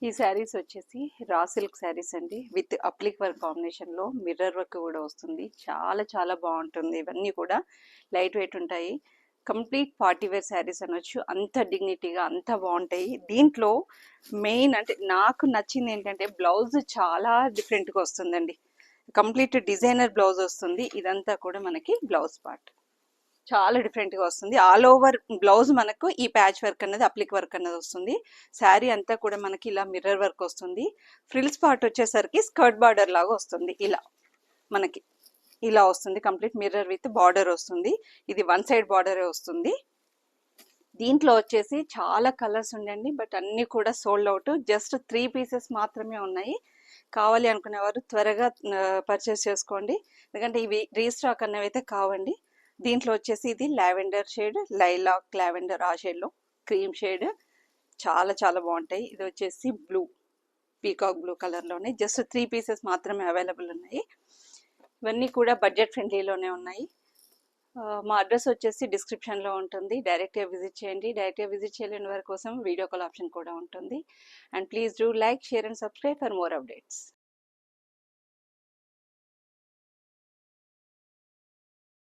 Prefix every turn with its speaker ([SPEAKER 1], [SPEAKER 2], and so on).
[SPEAKER 1] ఈ శారీస్ వచ్చేసి raw silk saris అండి. విత్ అప్లిక్ వర్క్ కాంబినేషన్లో మిర్రర్ వర్క్ కూడా వస్తుంది. చాలా చాలా బాగుంటుంది. ఇవన్నీ కూడా లైట్ వెయిట్ ఉంటాయి. కంప్లీట్ పార్టీ వేర్ శారీస్ అనొచ్చు. అంత డిగ్నిటీగా అంత బాగుంటాయి. దీంట్లో మెయిన్ అంటే నాకు నచ్చింది ఏంటంటే బ్లౌజ్ చాలా డిఫరెంట్గా వస్తుందండి. కంప్లీట్ డిజైనర్ బ్లౌజ్ వస్తుంది. ఇదంతా కూడా మనకి బ్లౌజ్ పార్ట్ చాలా డిఫరెంట్గా వస్తుంది. ఆల్ ఓవర్ బ్లౌజ్ మనకు ఈ ప్యాచ్ వర్క్ అనేది అప్లిక్ వర్క్ అనేది వస్తుంది. శారీ అంతా కూడా మనకి ఇలా మిర్రర్ వర్క్ వస్తుంది. ఫ్రిల్స్ పార్ట్ వచ్చేసరికి స్కర్ట్ బార్డర్ లాగా వస్తుంది. ఇలా మనకి ఇలా వస్తుంది. కంప్లీట్ మిర్రర్ విత్ బార్డర్ వస్తుంది. ఇది వన్ సైడ్ బార్డరే వస్తుంది. దీంట్లో వచ్చేసి చాలా కలర్స్ ఉండండి, బట్ అన్నీ కూడా సోల్డ్ అవుట్. జస్ట్ 3 పీసెస్ మాత్రమే ఉన్నాయి. కావాలి అనుకునేవారు త్వరగా పర్చేస్ చేసుకోండి, ఎందుకంటే ఇవి రీస్టాక్ అనేవి అయితే కావండి. దీంట్లో వచ్చేసి ఇది లావెండర్ షేడ్, లైలాక్ లావెండర్ ఆ షేడ్లో క్రీమ్ షేడ్ చాలా చాలా బాగుంటాయి. ఇది వచ్చేసి బ్లూ, పీకాక్ బ్లూ కలర్లోనే జస్ట్ 3 పీసెస్ మాత్రమే అవైలబుల్ ఉన్నాయి. ఇవన్నీ కూడా బడ్జెట్ ఫ్రెండ్లీలోనే ఉన్నాయి. మా అడ్రస్ వచ్చేసి డిస్క్రిప్షన్లో ఉంటుంది. డైరెక్ట్గా విజిట్ చేయండి. డైరెక్ట్గా విజిట్ చేయలేని వారి కోసం వీడియో కాల్ ఆప్షన్ కూడా ఉంటుంది. And please do like, share and subscribe for more updates.